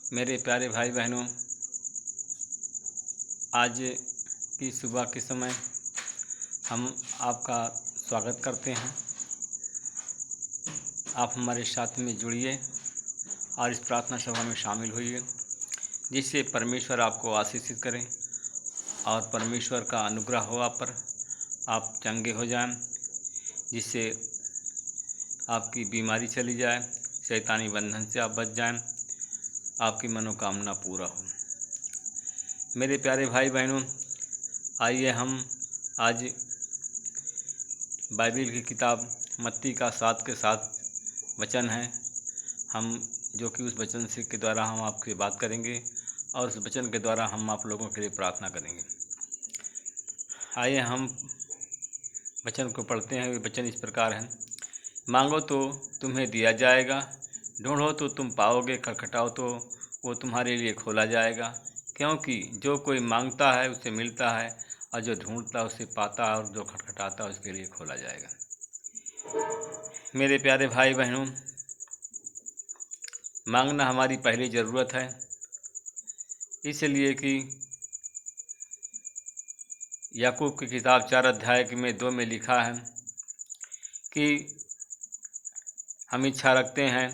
मेरे प्यारे भाई बहनों, आज की सुबह के समय हम आपका स्वागत करते हैं। आप हमारे साथ में जुड़िए और इस प्रार्थना सभा में शामिल होइए, जिससे परमेश्वर आपको आशीषित करें और परमेश्वर का अनुग्रह हो आप पर, आप चंगे हो जाएं, जिससे आपकी बीमारी चली जाए, शैतानी बंधन से आप बच जाएं, आपकी मनोकामना पूरा हो। मेरे प्यारे भाई बहनों, आइए हम आज बाइबिल की किताब मत्ती का 7 के 7 वचन है, हम जो कि उस वचन से के द्वारा हम आपसे बात करेंगे और उस वचन के द्वारा हम आप लोगों के लिए प्रार्थना करेंगे। आइए हम वचन को पढ़ते हैं। वे वचन इस प्रकार है: मांगो तो तुम्हें दिया जाएगा, ढूंढो तो तुम पाओगे, खटखटाओ तो वो तुम्हारे लिए खोला जाएगा। क्योंकि जो कोई मांगता है उसे मिलता है, और जो ढूंढता है उसे पाता है, और जो खटखटाता है उसके लिए खोला जाएगा। मेरे प्यारे भाई बहनों, मांगना हमारी पहली ज़रूरत है, इसलिए कि याकूब की किताब 4 अध्याय में 2 में लिखा है कि हम इच्छा रखते हैं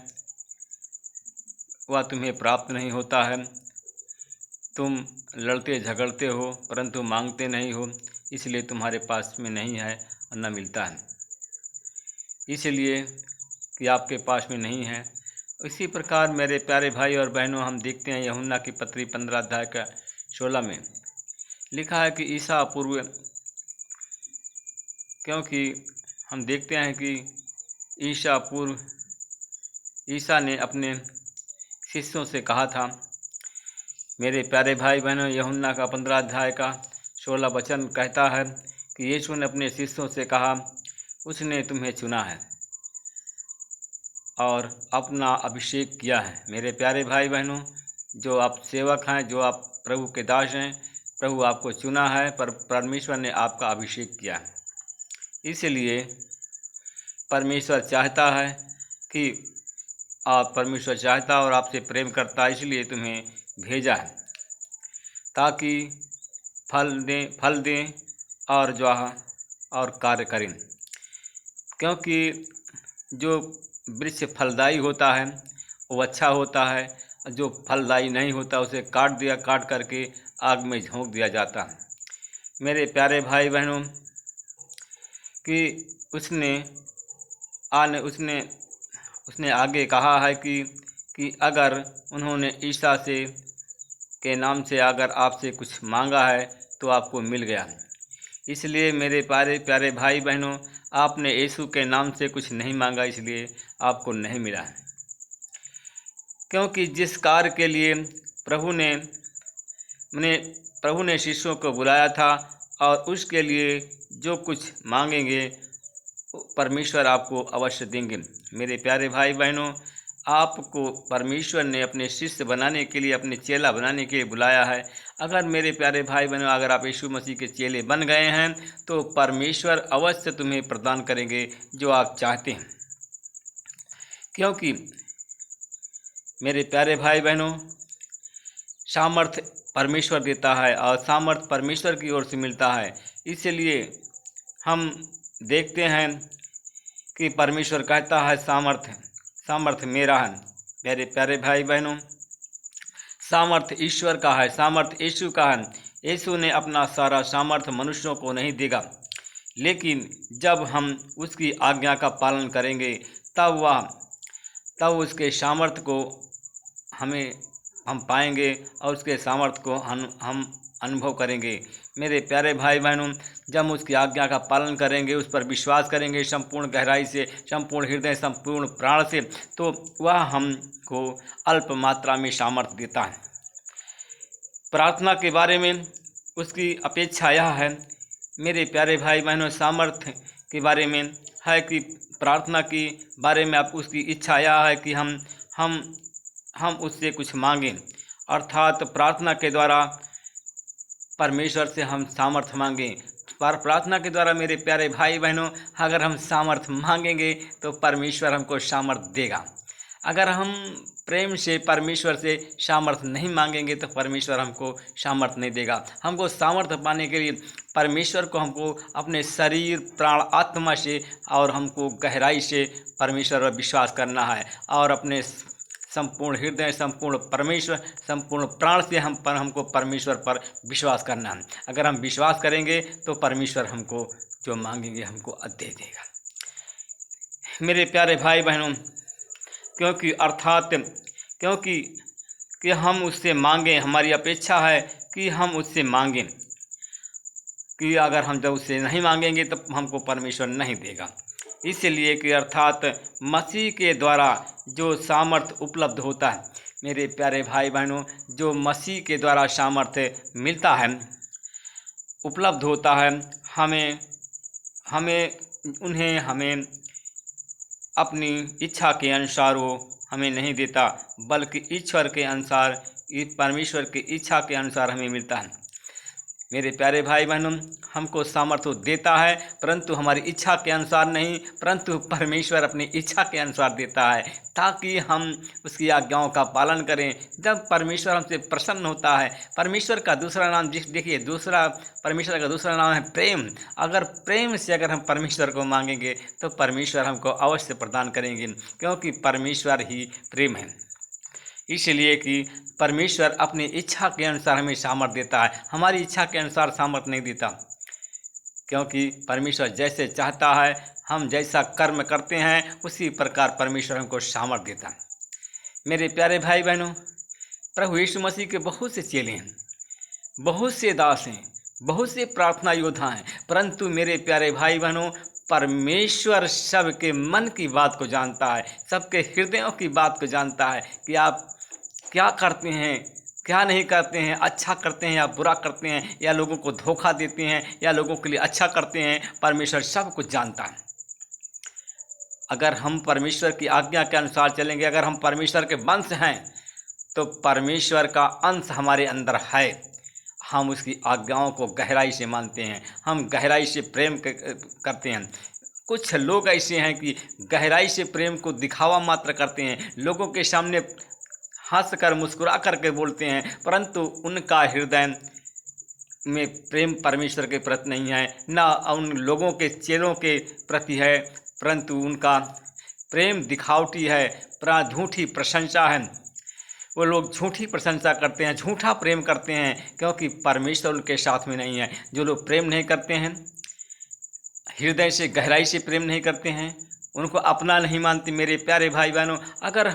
वह तुम्हें प्राप्त नहीं होता है, तुम लड़ते झगड़ते हो परंतु मांगते नहीं हो, इसलिए तुम्हारे पास में नहीं है और न मिलता है, इसलिए कि आपके पास में नहीं है। इसी प्रकार मेरे प्यारे भाई और बहनों, हम देखते हैं यूहन्ना की पत्री 15 अध्याय का 16 में लिखा है कि ईसा अपूर्व, क्योंकि हम देखते हैं कि ईसा ने अपने शिष्यों से कहा था। मेरे प्यारे भाई बहनों, यूहन्ना का 15 अध्याय का 16 वचन कहता है कि यीशु ने अपने शिष्यों से कहा, उसने तुम्हें चुना है और अपना अभिषेक किया है। मेरे प्यारे भाई बहनों, जो आप सेवक हैं, जो आप प्रभु के दास हैं, प्रभु आपको चुना है, पर परमेश्वर ने आपका अभिषेक किया है। इसलिए परमेश्वर चाहता है कि परमेश्वर चाहता और आपसे प्रेम करता है, इसलिए तुम्हें भेजा है ताकि फल दें और कार्य करें। क्योंकि जो वृक्ष फलदायी होता है वो अच्छा होता है, जो फलदायी नहीं होता उसे काट करके आग में झोंक दिया जाता है। मेरे प्यारे भाई बहनों, कि उसने आगे कहा है कि अगर उन्होंने ईसा के नाम से अगर आपसे कुछ मांगा है तो आपको मिल गया। इसलिए मेरे प्यारे भाई बहनों, आपने यीशु के नाम से कुछ नहीं मांगा, इसलिए आपको नहीं मिला है। क्योंकि जिस कार्य के लिए प्रभु ने शिष्यों को बुलाया था और उसके लिए जो कुछ मांगेंगे परमेश्वर आपको अवश्य देंगे। मेरे प्यारे भाई बहनों, आपको परमेश्वर ने अपने शिष्य बनाने के लिए, अपने चेला बनाने के लिए बुलाया है। अगर मेरे प्यारे भाई बहनों, अगर आप यीशु मसीह के चेले बन गए हैं तो परमेश्वर अवश्य तुम्हें प्रदान करेंगे जो आप चाहते हैं। क्योंकि मेरे प्यारे भाई बहनों, सामर्थ्य परमेश्वर देता है और सामर्थ्य परमेश्वर की ओर से मिलता है। इसलिए हम देखते हैं कि परमेश्वर कहता है सामर्थ्य मेरा है। मेरे प्यारे भाई बहनों, सामर्थ्य ईश्वर का है, सामर्थ्य यीशु का है। यीशु ने अपना सारा सामर्थ्य मनुष्यों को नहीं देगा, लेकिन जब हम उसकी आज्ञा का पालन करेंगे तब उसके सामर्थ्य को हम पाएंगे और उसके सामर्थ्य को हम अनुभव करेंगे। मेरे प्यारे भाई बहनों, जब उसकी आज्ञा का पालन करेंगे, उस पर विश्वास करेंगे संपूर्ण गहराई से, संपूर्ण हृदय, संपूर्ण प्राण से, तो वह हमको अल्प मात्रा में सामर्थ्य देता है। प्रार्थना के बारे में उसकी अपेक्षा यह है, मेरे प्यारे भाई बहनों, सामर्थ्य के बारे में है कि प्रार्थना के बारे में आप उसकी इच्छा यह है कि हम उससे कुछ मांगें, अर्थात प्रार्थना के द्वारा परमेश्वर से हम सामर्थ्य मांगें। पर प्रार्थना के द्वारा मेरे प्यारे भाई बहनों, अगर हम सामर्थ्य मांगेंगे तो परमेश्वर हमको सामर्थ्य देगा। अगर हम प्रेम से परमेश्वर से सामर्थ्य नहीं मांगेंगे तो परमेश्वर हमको सामर्थ्य नहीं देगा। हमको सामर्थ्य पाने के लिए परमेश्वर को हमको अपने शरीर प्राण आत्मा से और हमको गहराई से परमेश्वर पर विश्वास करना है और अपने संपूर्ण हृदय संपूर्ण परमेश्वर संपूर्ण प्राण से हमको परमेश्वर पर विश्वास करना है। अगर हम विश्वास करेंगे तो परमेश्वर हमको जो मांगेंगे हमको दे देगा। मेरे प्यारे भाई बहनों, क्योंकि कि हम उससे मांगें, हमारी अपेक्षा है कि हम उससे मांगें, कि अगर हम जब उससे नहीं मांगेंगे तो हमको परमेश्वर नहीं देगा। इसलिए कि अर्थात मसीह के द्वारा जो सामर्थ्य उपलब्ध होता है, मेरे प्यारे भाई बहनों, जो मसीह के द्वारा सामर्थ्य मिलता है, उपलब्ध होता है, हमें अपनी इच्छा के अनुसार वो हमें नहीं देता, बल्कि ईश्वर के अनुसार, परमेश्वर की इच्छा के अनुसार हमें मिलता है। मेरे प्यारे भाई बहनों, हमको सामर्थ्य देता है, परंतु हमारी इच्छा के अनुसार नहीं, परंतु परमेश्वर अपनी इच्छा के अनुसार देता है, ताकि हम उसकी आज्ञाओं का पालन करें। जब परमेश्वर हमसे प्रसन्न होता है, परमेश्वर का दूसरा नाम देखिए, परमेश्वर का दूसरा नाम है प्रेम। अगर प्रेम से अगर हम परमेश्वर को मांगेंगे तो परमेश्वर हमको अवश्य प्रदान करेंगे, क्योंकि परमेश्वर ही प्रेम है। इसलिए कि परमेश्वर अपनी इच्छा के अनुसार हमें सामर्थ्य देता है, हमारी इच्छा के अनुसार सामर्थ्य नहीं देता, क्योंकि परमेश्वर जैसे चाहता है, हम जैसा कर्म करते हैं, उसी प्रकार परमेश्वर हमको सामर्थ्य देता है। मेरे प्यारे भाई बहनों, प्रभु यीशु मसीह के बहुत से चेले हैं, बहुत से दास हैं, बहुत से प्रार्थना योद्धा हैं, परंतु मेरे प्यारे भाई बहनों, परमेश्वर सबके मन की बात को जानता है, सबके हृदयों की बात को जानता है कि आप क्या करते हैं, क्या नहीं करते हैं, अच्छा करते हैं या बुरा करते हैं, या लोगों को धोखा देते हैं या लोगों के लिए अच्छा करते हैं। परमेश्वर सब कुछ जानता है। अगर हम परमेश्वर की आज्ञा के अनुसार चलेंगे, अगर हम परमेश्वर के वंश हैं, तो परमेश्वर का अंश हमारे अंदर है। हम उसकी आज्ञाओं को गहराई से मानते हैं, हम गहराई से प्रेम करते हैं। कुछ लोग ऐसे हैं कि गहराई से प्रेम को दिखावा मात्र करते हैं, लोगों के सामने हंस कर मुस्कुरा करके बोलते हैं, परंतु उनका हृदय में प्रेम परमेश्वर के प्रति नहीं है, ना उन लोगों के चेलों के प्रति है, परंतु उनका प्रेम दिखावटी है, झूठी प्रशंसा है। वो लोग झूठी प्रशंसा करते हैं, झूठा प्रेम करते हैं, क्योंकि परमेश्वर उनके साथ में नहीं है। जो लोग प्रेम नहीं करते हैं, हृदय से गहराई से प्रेम नहीं करते हैं, उनको अपना नहीं मानते। मेरे प्यारे भाई बहनों, अगर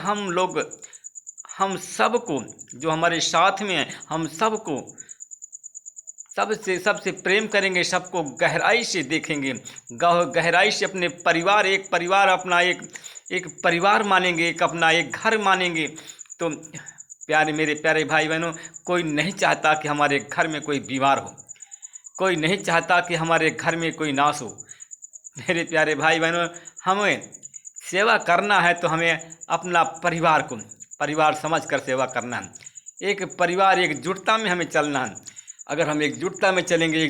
हम सबको जो हमारे साथ में है, हम सबको सबसे प्रेम करेंगे, सबको गहराई से देखेंगे, गहराई से अपने परिवार, एक परिवार अपना एक परिवार मानेंगे, एक अपना एक घर मानेंगे, तो मेरे प्यारे भाई बहनों, कोई नहीं चाहता कि हमारे घर में कोई बीमार हो, कोई नहीं चाहता कि हमारे घर में कोई नाश हो। मेरे प्यारे भाई बहनों, हमें सेवा करना है तो हमें अपना परिवार समझकर सेवा करना है। एक परिवार एकजुटता में हमें चलना है। अगर हम एकजुटता में चलेंगे,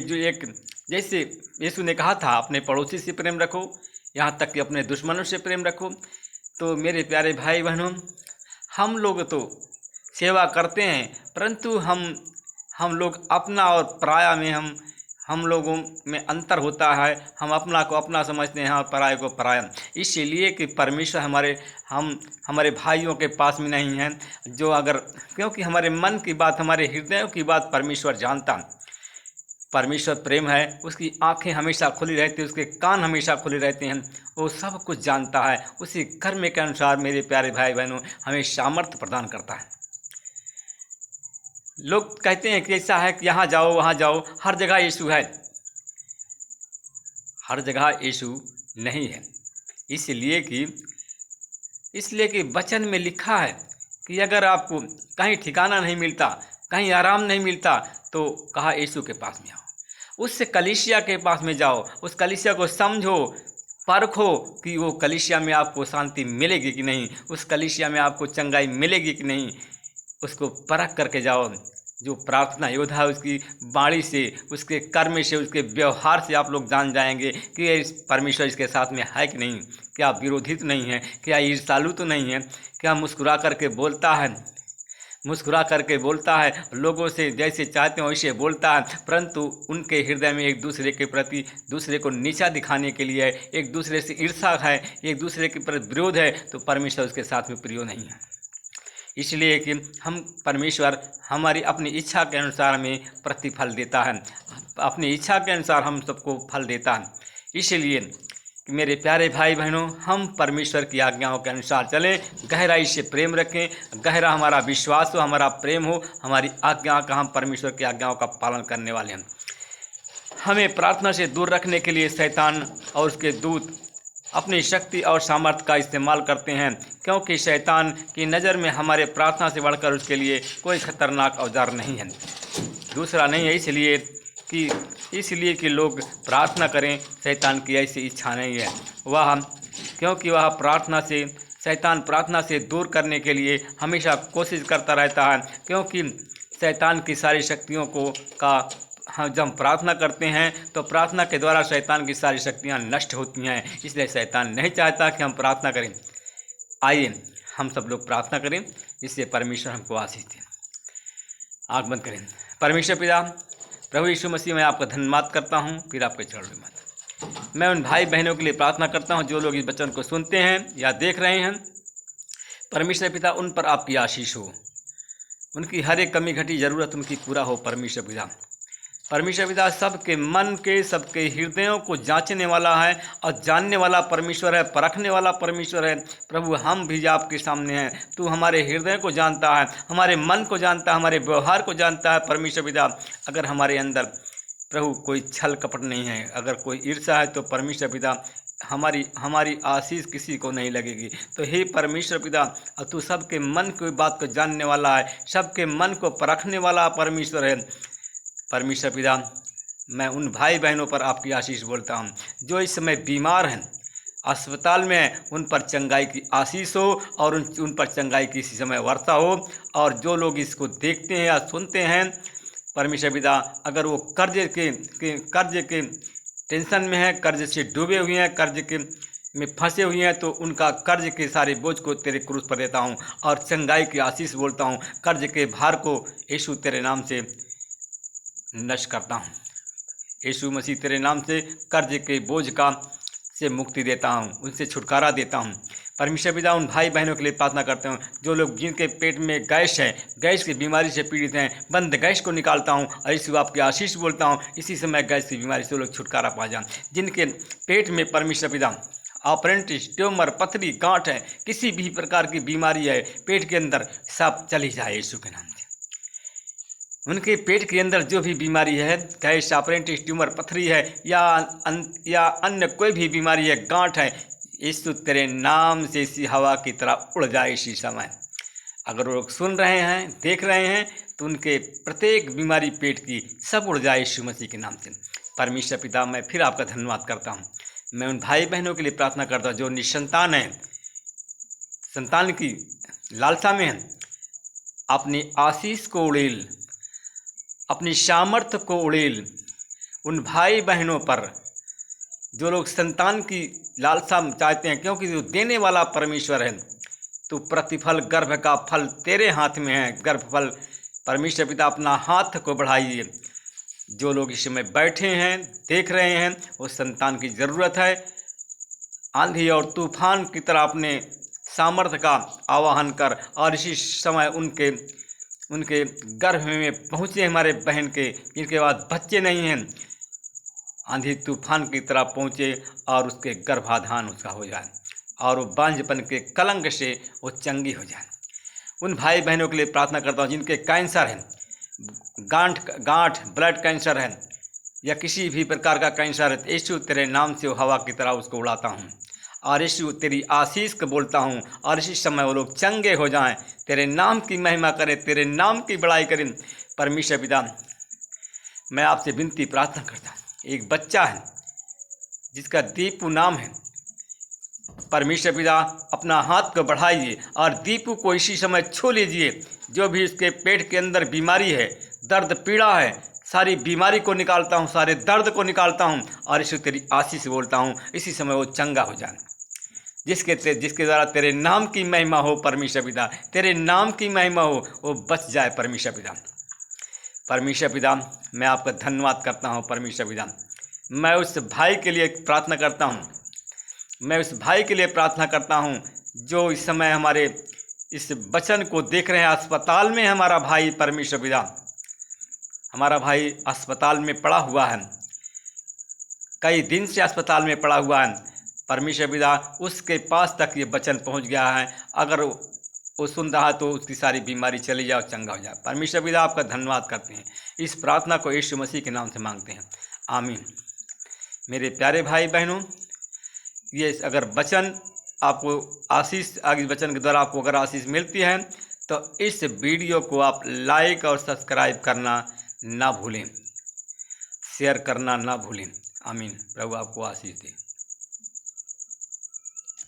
जैसे यीशु ने कहा था, अपने पड़ोसी से प्रेम रखो, यहाँ तक कि अपने दुश्मनों से प्रेम रखो। तो मेरे प्यारे भाई बहनों, हम लोग तो सेवा करते हैं, परंतु हम लोग अपना और पराया में हम लोगों में अंतर होता है। हम अपना को अपना समझते हैं और पराये को पराया, इसीलिए कि परमेश्वर हमारे भाइयों के पास में नहीं है। क्योंकि हमारे मन की बात, हमारे हृदयों की बात परमेश्वर जानता। परमेश्वर प्रेम है, उसकी आंखें हमेशा खुली रहती हैं, उसके कान हमेशा खुले रहते हैं, वो सब कुछ जानता है। उसी कर्म के अनुसार मेरे प्यारे भाई बहनों हमें सामर्थ्य प्रदान करता है। लोग कहते हैं कि ऐसा है कि यहाँ जाओ वहाँ जाओ, हर जगह यीशु है। हर जगह यीशु नहीं है, इसलिए कि वचन में लिखा है कि अगर आपको कहीं ठिकाना नहीं मिलता, कहीं आराम नहीं मिलता, तो कहा यीशु के पास में आओ, उस कलीसिया के पास में जाओ, उस कलीसिया को समझो, परखो कि वो कलीसिया में आपको शांति मिलेगी कि नहीं, उस कलीसिया में आपको चंगाई मिलेगी कि नहीं, उसको परख करके जाओ। जो प्रार्थना योद्धा है उसकी वाणी से, उसके कर्म से, उसके व्यवहार से आप लोग जान जाएंगे कि ये परमेश्वर इसके साथ में है कि नहीं, क्या विरोधी तो नहीं है, क्या ईर्ष्यालु तो नहीं है, क्या मुस्कुरा करके बोलता है, मुस्कुरा करके बोलता है, लोगों से जैसे चाहते हैं वैसे बोलता है, परंतु उनके हृदय में एक दूसरे के प्रति, दूसरे को नीचा दिखाने के लिए, एक दूसरे से ईर्ष्या है, एक दूसरे के प्रति विरोध है, तो परमेश्वर उसके साथ में प्रिय नहीं है। इसलिए कि हम परमेश्वर हमारी अपनी इच्छा के अनुसार हमें प्रतिफल देता है, अपनी इच्छा के अनुसार हम सबको फल देता है। इसलिए कि मेरे प्यारे भाई बहनों, हम परमेश्वर की आज्ञाओं के अनुसार चलें, गहराई से प्रेम रखें, गहरा हमारा विश्वास हो, हमारा प्रेम हो, हमारी आज्ञा का, हम परमेश्वर की आज्ञाओं का पालन करने वाले हैं। हमें प्रार्थना से दूर रखने के लिए शैतान और उसके दूत अपनी शक्ति और सामर्थ्य का इस्तेमाल करते हैं, क्योंकि शैतान की नज़र में हमारे प्रार्थना से बढ़कर उसके लिए कोई खतरनाक औजार नहीं है, दूसरा नहीं है। इसलिए कि लोग प्रार्थना करें, शैतान की ऐसी इच्छा नहीं है। क्योंकि वह शैतान प्रार्थना से दूर करने के लिए हमेशा कोशिश करता रहता है, क्योंकि शैतान की सारी शक्तियों जब हम प्रार्थना करते हैं तो प्रार्थना के द्वारा शैतान की सारी शक्तियां नष्ट होती हैं। इसलिए शैतान नहीं चाहता कि हम प्रार्थना करें। आइए हम सब लोग प्रार्थना करें, जिससे परमेश्वर हमको आशीष दें। आँख बंद करें। परमेश्वर पिता, प्रभु यीशु मसीह, मैं आपका धन्यवाद करता हूँ, फिर आपके चरणों में माता। मैं उन भाई बहनों के लिए प्रार्थना करता हूँ जो लोग इस वचन को सुनते हैं या देख रहे हैं। परमेश्वर पिता, उन पर आपकी आशीष हो, उनकी हर एक कमी घटी ज़रूरत उनकी पूरा हो। परमेश्वर पिता, सबके मन के, सबके हृदयों को जांचने वाला है और जानने वाला परमेश्वर है, परखने वाला परमेश्वर है। प्रभु, हम भी आपके सामने हैं, तू हमारे हृदय को जानता है, हमारे मन को जानता है, हमारे व्यवहार को जानता है। परमेश्वर पिता, अगर हमारे अंदर प्रभु कोई छल कपट नहीं है, अगर कोई ईर्ष्या है, तो परमेश्वर पिता हमारी आशीष किसी को नहीं लगेगी। तो हे परमेश्वर पिता, तू सबके मन की बात को जानने वाला है, सबके मन को परखने वाला परमेश्वर है। परमेश्वर पिता, मैं उन भाई बहनों पर आपकी आशीष बोलता हूँ जो इस समय बीमार हैं, अस्पताल में, उन पर चंगाई की आशीष हो और उन पर चंगाई की इसी समय वर्षा हो। और जो लोग इसको देखते हैं या सुनते हैं, परमेश्वर पिता, अगर वो कर्ज के टेंशन में है, कर्ज से डूबे हुए हैं, में फंसे हुए हैं, तो उनका कर्ज के सारे बोझ को तेरे क्रूस पर देता हूँ और चंगाई की आशीष बोलता हूँ। कर्ज के भार को यीशु तेरे नाम से नष्ट करता हूँ। यीशु मसीह तेरे नाम से कर्ज के बोझ से मुक्ति देता हूँ, उनसे छुटकारा देता हूँ। परमेश्वर पिता, उन भाई बहनों के लिए प्रार्थना करता हूँ जो लोग, जिनके पेट में गैस है, गैस की बीमारी से पीड़ित हैं, बंद गैस को निकालता हूँ और यीशु आपकी आशीष बोलता हूँ, इसी समय गैस की बीमारी से लोग छुटकारा पा जाएं। जिनके पेट में परमेश्वर पिता अपेंडिक्स, ट्यूमर, पथरी, गांठ है, किसी भी प्रकार की बीमारी है पेट के अंदर, सब चली जाए यीशु के नाम से। उनके पेट के अंदर जो भी बीमारी है, गैस, अपेंडिक्स, ट्यूमर, पथरी है या अन्य कोई भी बीमारी है, गांठ है, यीशु तेरे नाम से इसी हवा की तरह उड़ जाए इसी समय। अगर वो लोग सुन रहे हैं, देख रहे हैं, तो उनके प्रत्येक बीमारी पेट की सब उड़ जाए यीशु मसीह के नाम से। परमेश्वर पिता, मैं फिर आपका धन्यवाद करता हूँ। मैं उन भाई बहनों के लिए प्रार्थना करता हूँ जो निसंतान हैं, संतान की लालसा में हैं, अपनी आशीष को उड़ेल, अपनी सामर्थ्य को उड़ेल उन भाई बहनों पर जो लोग संतान की लालसा चाहते हैं, क्योंकि जो देने वाला परमेश्वर है। तो प्रतिफल, गर्भ का फल तेरे हाथ में है। गर्भफल परमेश्वर पिता, अपना हाथ को बढ़ाइए। जो लोग इस समय बैठे हैं, देख रहे हैं, वो संतान की ज़रूरत है। आंधी और तूफान की तरह अपने सामर्थ्य का आवाहन कर और इसी समय उनके गर्भ में पहुँचे हमारे बहन के, जिनके बाद बच्चे नहीं हैं, आंधी तूफान की तरह पहुँचे और उसके गर्भाधान उसका हो जाए और वो बांझपन के कलंक से वो चंगी हो जाए। उन भाई बहनों के लिए प्रार्थना करता हूँ जिनके कैंसर है, गांठ, ब्लड कैंसर है या किसी भी प्रकार का कैंसर है, यीशु तेरे नाम से वो हवा की तरह उसको उड़ाता हूँ और यीशु तेरी आशीष को बोलता हूँ और इसी समय वो लोग चंगे हो जाएं, तेरे नाम की महिमा करें, तेरे नाम की बड़ाई करें। परमेश्वर पिता, मैं आपसे विनती प्रार्थना करता हूँ, एक बच्चा है जिसका दीपू नाम है, परमेश्वर पिता अपना हाथ को बढ़ाइए और दीपू को इसी समय छू लीजिए। जो भी उसके पेट के अंदर बीमारी है, दर्द पीड़ा है, सारी बीमारी को निकालता हूँ, सारे दर्द को निकालता हूँ और इसे तेरी आशीष बोलता हूँ, इसी समय वो चंगा हो जाए। जिसके द्वारा तेरे नाम की महिमा हो परमेश्वर पिता, तेरे नाम की महिमा हो, वो बच जाए परमेश्वर पिता। परमेश्वर पिता मैं आपका धन्यवाद करता हूँ परमेश्वर पिता। मैं उस भाई के लिए प्रार्थना करता हूँ, मैं उस भाई के लिए प्रार्थना करता हूँ जो इस समय हमारे इस वचन को देख रहे हैं। अस्पताल में हमारा भाई परमेश्वर पिता, हमारा भाई अस्पताल में पड़ा हुआ है, कई दिन से अस्पताल में पड़ा हुआ है परमेश्वर पिता। उसके पास तक ये वचन पहुंच गया है, अगर वो सुन रहा तो उसकी सारी बीमारी चली जाए और चंगा हो जाए। परमेश्वर पिता आपका धन्यवाद करते हैं, इस प्रार्थना को यीशु मसीह के नाम से मांगते हैं, आमीन। मेरे प्यारे भाई बहनों, ये अगर वचन आपको आशीष, आगे वचन के द्वारा आपको अगर आशीष मिलती है तो इस वीडियो को आप लाइक और सब्सक्राइब करना ना भूलें, शेयर करना ना भूलें। आमीन। प्रभु आपको आशीष दे।